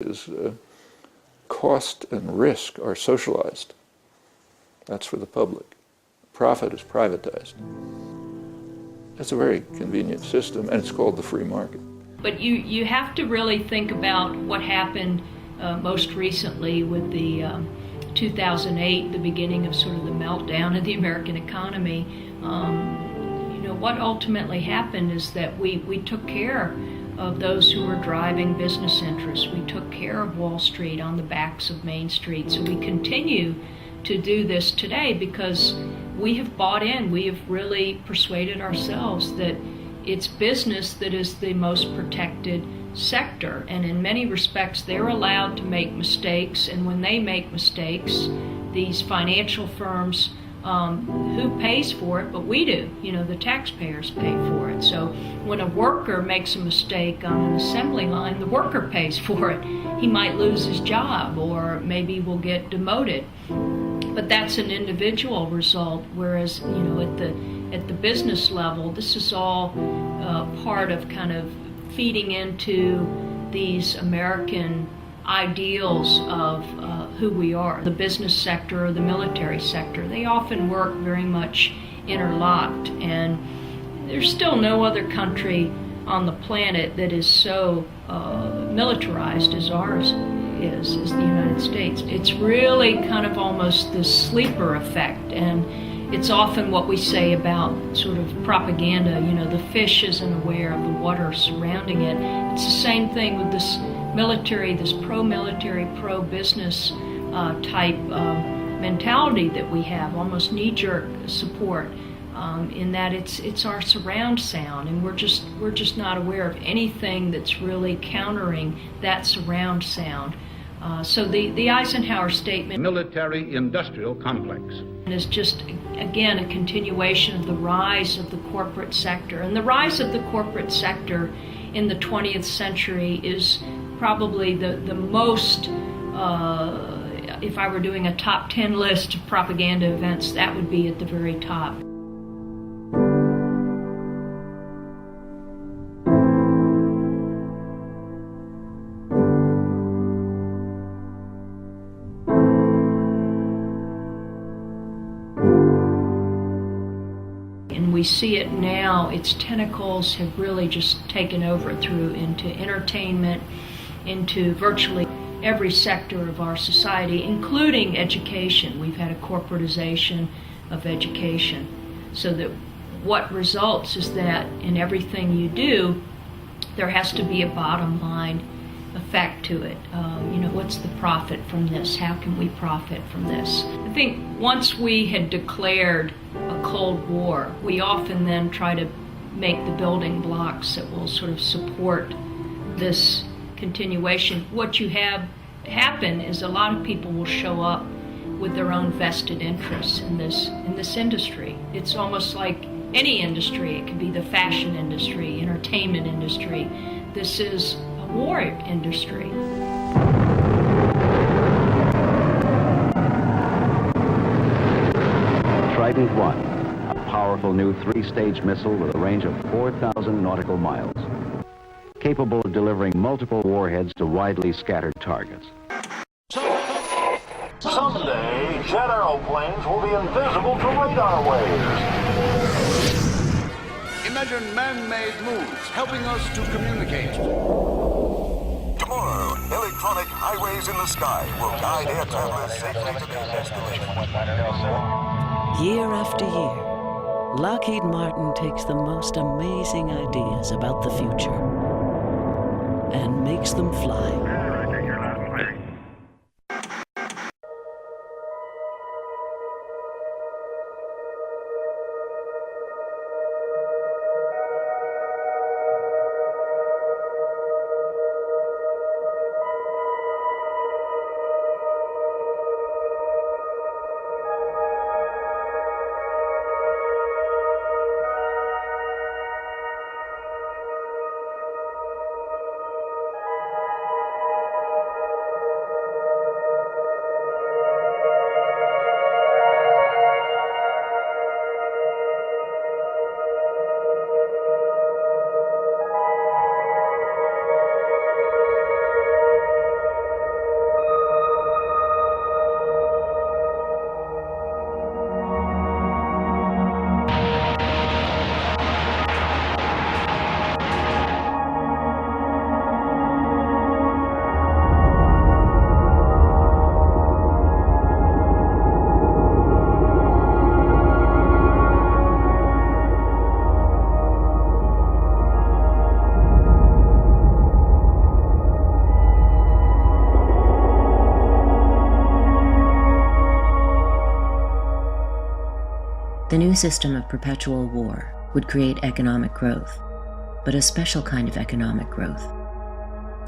is cost and risk are socialized. That's for the public. Profit is privatized. It's a very convenient system, and it's called the free market. But you have to really think about what happened most recently with the 2008, the beginning of sort of the meltdown of the American economy. What ultimately happened is that we took care of those who were driving business interests. We took care of Wall Street on the backs of Main Street. So we continue to do this today because we have bought in, we have really persuaded ourselves that it's business that is the most protected sector. And in many respects, they're allowed to make mistakes. And when they make mistakes, these financial firms, who pays for it? But we do. The taxpayers pay for it. So when a worker makes a mistake on an assembly line, the worker pays for it. He might lose his job, or maybe will get demoted. But that's an individual result, whereas at the business level, this is all part of kind of feeding into these American ideals of who we are. The business sector or the military sector, they often work very much interlocked, and there's still no other country on the planet that is so militarized as ours is the United States. It's really kind of almost this sleeper effect, and it's often what we say about sort of propaganda, the fish isn't aware of the water surrounding it. It's the same thing with this military, this pro-military, pro-business type mentality that we have, almost knee-jerk support, in that it's our surround sound, and we're just not aware of anything that's really countering that surround sound. So the Eisenhower statement, military-industrial complex, is just, again, a continuation of the rise of the corporate sector. And the rise of the corporate sector in the 20th century is probably the most, if I were doing a top 10 list of propaganda events, that would be at the very top. And we see it now, its tentacles have really just taken over into entertainment, into virtually every sector of our society, including education. We've had a corporatization of education, so that what results is that in everything you do, there has to be a bottom line effect to it. What's the profit from this? How can we profit from this? I think once we had declared a Cold War, we often then try to make the building blocks that will sort of support this continuation. What you have happen is a lot of people will show up with their own vested interests in this industry. It's almost like any industry. It could be the fashion industry, entertainment industry. This is a war industry. Trident 1, a powerful new 3-stage missile with a range of 4,000 nautical miles, capable of delivering multiple warheads to widely scattered targets. Someday, jet aeroplanes will be invisible to radar waves. Imagine man-made moves helping us to communicate. Tomorrow, electronic highways in the sky will guide air travelers safely to their destination. Year after year, Lockheed Martin takes the most amazing ideas about the future and makes them fly. The new system of perpetual war would create economic growth, but a special kind of economic growth.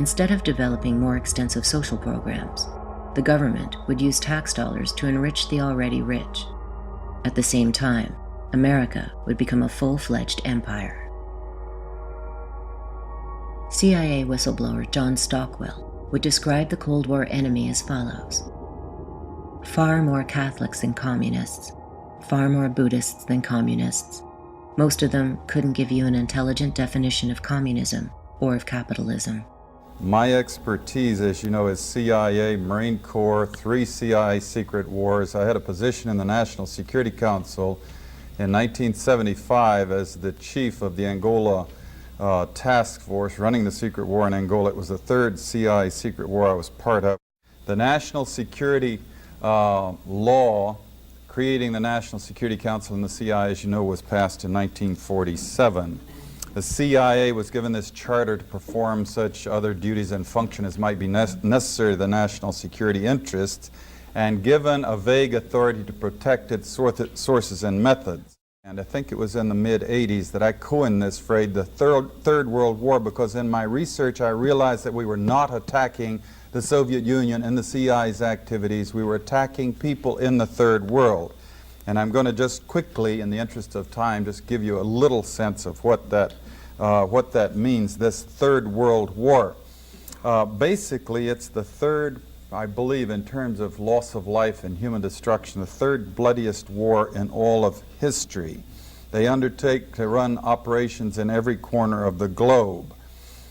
Instead of developing more extensive social programs, the government would use tax dollars to enrich the already rich. At the same time, America would become a full-fledged empire. CIA whistleblower John Stockwell would describe the Cold War enemy as follows: far more Catholics than communists, far more Buddhists than communists. Most of them couldn't give you an intelligent definition of communism or of capitalism. My expertise, as you know, is CIA, Marine Corps, 3 CIA secret wars. I had a position in the National Security Council in 1975 as the chief of the Angola task force running the secret war in Angola. It was the 3rd CIA secret war I was part of. The National Security law creating the National Security Council and the CIA, as you know, was passed in 1947. The CIA was given this charter to perform such other duties and function as might be necessary to the national security interests, and given a vague authority to protect its sources and methods. And I think it was in the mid-'80s that I coined this phrase, the Third World War, because in my research I realized that we were not attacking the Soviet Union and the CIA's activities. We were attacking people in the Third World. And I'm going to just quickly, in the interest of time, just give you a little sense of what that means, this Third World War. Basically, it's the third, I believe, in terms of loss of life and human destruction, the third bloodiest war in all of history. They undertake to run operations in every corner of the globe.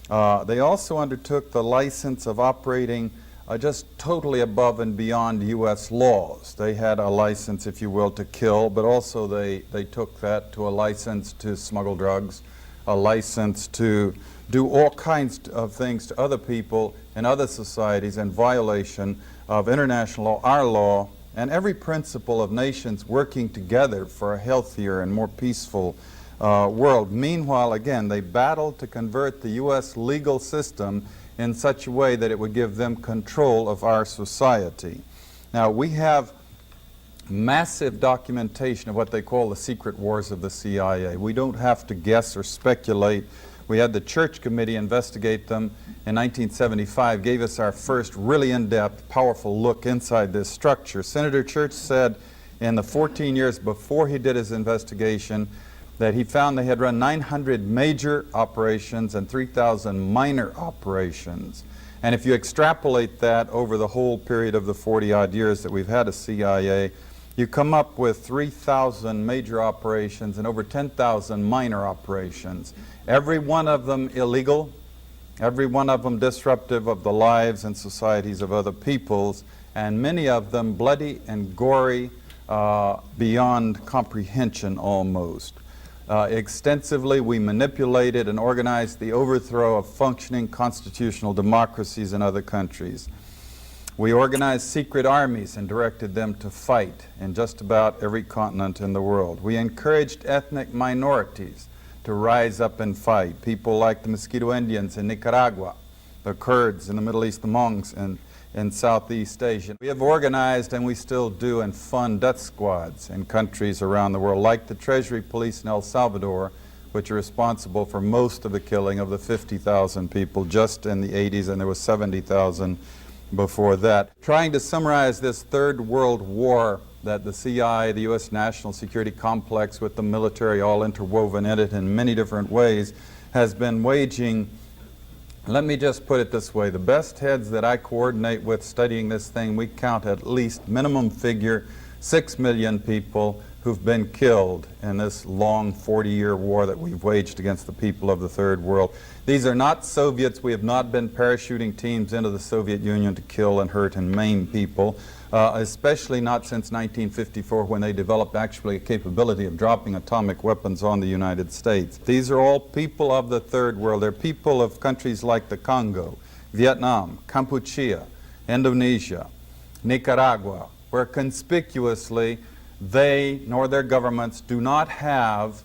They also undertook the license of operating just totally above and beyond U.S. laws. They had a license, if you will, to kill, but also they took that to a license to smuggle drugs, a license to do all kinds of things to other people in other societies in violation of international law, our law, and every principle of nations working together for a healthier and more peaceful world. Meanwhile, again, they battled to convert the U.S. legal system in such a way that it would give them control of our society. Now, we have massive documentation of what they call the secret wars of the CIA. We don't have to guess or speculate. We had the Church Committee investigate them in 1975, gave us our first really in-depth, powerful look inside this structure. Senator Church said in the 14 years before he did his investigation that he found they had run 900 major operations and 3,000 minor operations. And if you extrapolate that over the whole period of the 40-odd years that we've had a CIA, you come up with 3,000 major operations and over 10,000 minor operations. Every one of them illegal, every one of them disruptive of the lives and societies of other peoples, and many of them bloody and gory beyond comprehension almost. Extensively, we manipulated and organized the overthrow of functioning constitutional democracies in other countries. We organized secret armies and directed them to fight in just about every continent in the world. We encouraged ethnic minorities to rise up and fight, people like the Mosquito Indians in Nicaragua, the Kurds in the Middle East, the Monks in Southeast Asia. We have organized, and we still do, and fund death squads in countries around the world, like the Treasury Police in El Salvador, which are responsible for most of the killing of the 50,000 people just in the 80s, and there was 70,000 before that. Trying to summarize this Third World War that the CIA, the U.S. national security complex with the military all interwoven in it in many different ways, has been waging. Let me just put it this way. The best heads that I coordinate with studying this thing, we count at least, minimum figure, 6 million people who've been killed in this long 40-year war that we've waged against the people of the Third World. These are not Soviets. We have not been parachuting teams into the Soviet Union to kill and hurt and maim people, especially not since 1954 when they developed actually a capability of dropping atomic weapons on the United States. These are all people of the Third World. They're people of countries like the Congo, Vietnam, Kampuchea, Indonesia, Nicaragua, where conspicuously they nor their governments do not have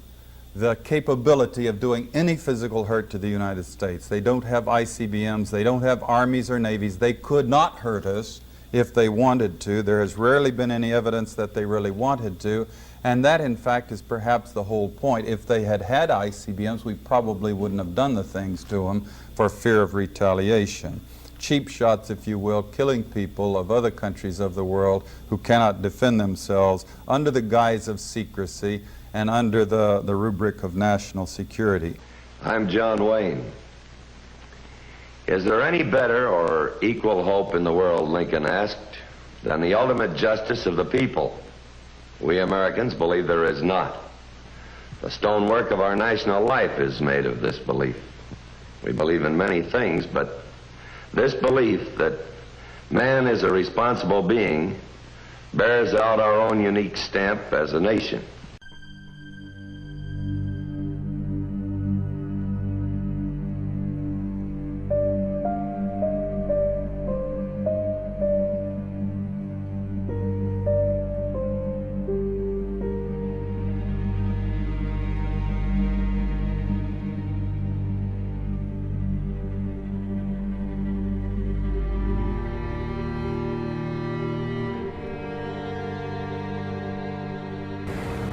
the capability of doing any physical hurt to the United States. They don't have ICBMs, they don't have armies or navies. They could not hurt us if they wanted to. There has rarely been any evidence that they really wanted to, And that, in fact, is perhaps the whole point. If they had had ICBMs, we probably wouldn't have done the things to them for fear of retaliation. Cheap shots, if you will, killing people of other countries of the world who cannot defend themselves under the guise of secrecy and under the rubric of national security. I'm John Wayne. Is there any better or equal hope in the world, Lincoln asked, than the ultimate justice of the people? We Americans believe there is not. The stonework of our national life is made of this belief. We believe in many things, but this belief that man is a responsible being bears out our own unique stamp as a nation.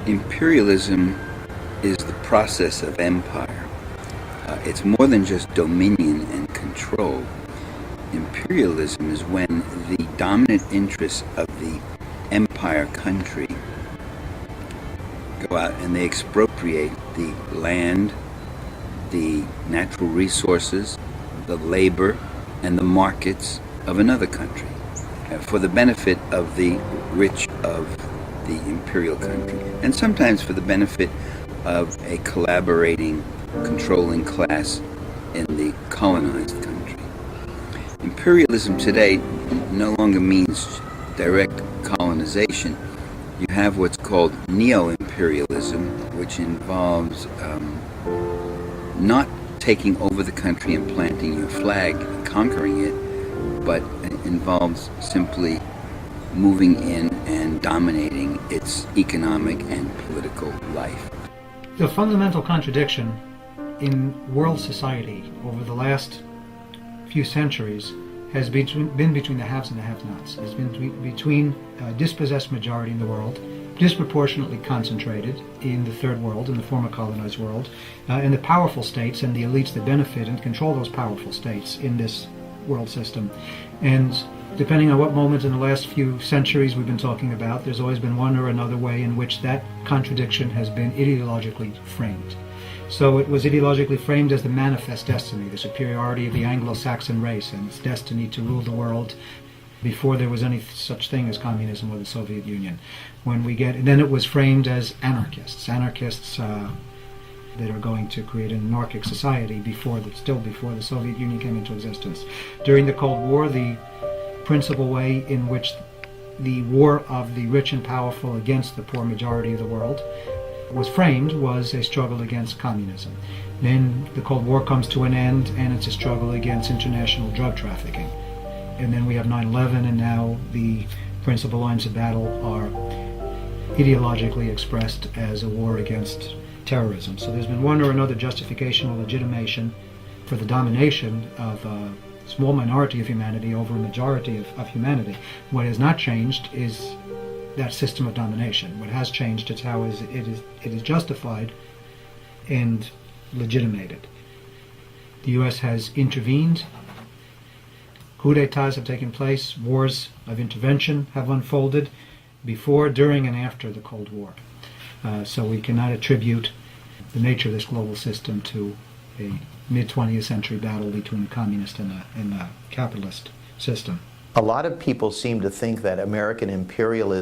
Imperialism is the process of empire. It's more than just dominion and control. Imperialism is when the dominant interests of the empire country go out and they expropriate the land, the natural resources, the labor, and the markets of another country for the benefit of the rich of the imperial country, and sometimes for the benefit of a collaborating, controlling class in the colonized country. Imperialism today no longer means direct colonization. You have what's called neo-imperialism, which involves not taking over the country and planting your flag and conquering it, but it involves simply moving in and dominating its economic and political life. The fundamental contradiction in world society over the last few centuries has been between the haves and the have-nots. It's been between a dispossessed majority in the world, disproportionately concentrated in the third world, in the former colonized world, and the powerful states and the elites that benefit and control those powerful states in this world system. And depending on what moment in the last few centuries we've been talking about, there's always been one or another way in which that contradiction has been ideologically framed. So it was ideologically framed as the manifest destiny, the superiority of the Anglo-Saxon race and its destiny to rule the world before there was any such thing as communism or the Soviet Union. Then it was framed as anarchists that are going to create an anarchic society still before the Soviet Union came into existence. During the Cold War, the principal way in which the war of the rich and powerful against the poor majority of the world was framed was a struggle against communism. Then the Cold War comes to an end and it's a struggle against international drug trafficking. And then we have 9/11, and now the principal lines of battle are ideologically expressed as a war against terrorism. So there's been one or another justification or legitimation for the domination of a small minority of humanity over a majority of humanity. What has not changed is that system of domination. What has changed is how it is justified and legitimated. The U.S. has intervened. Coup d'etats have taken place. Wars of intervention have unfolded before, during, and after the Cold War. So we cannot attribute the nature of this global system to a mid-20th century battle between the communist and the capitalist system. A lot of people seem to think that American imperialism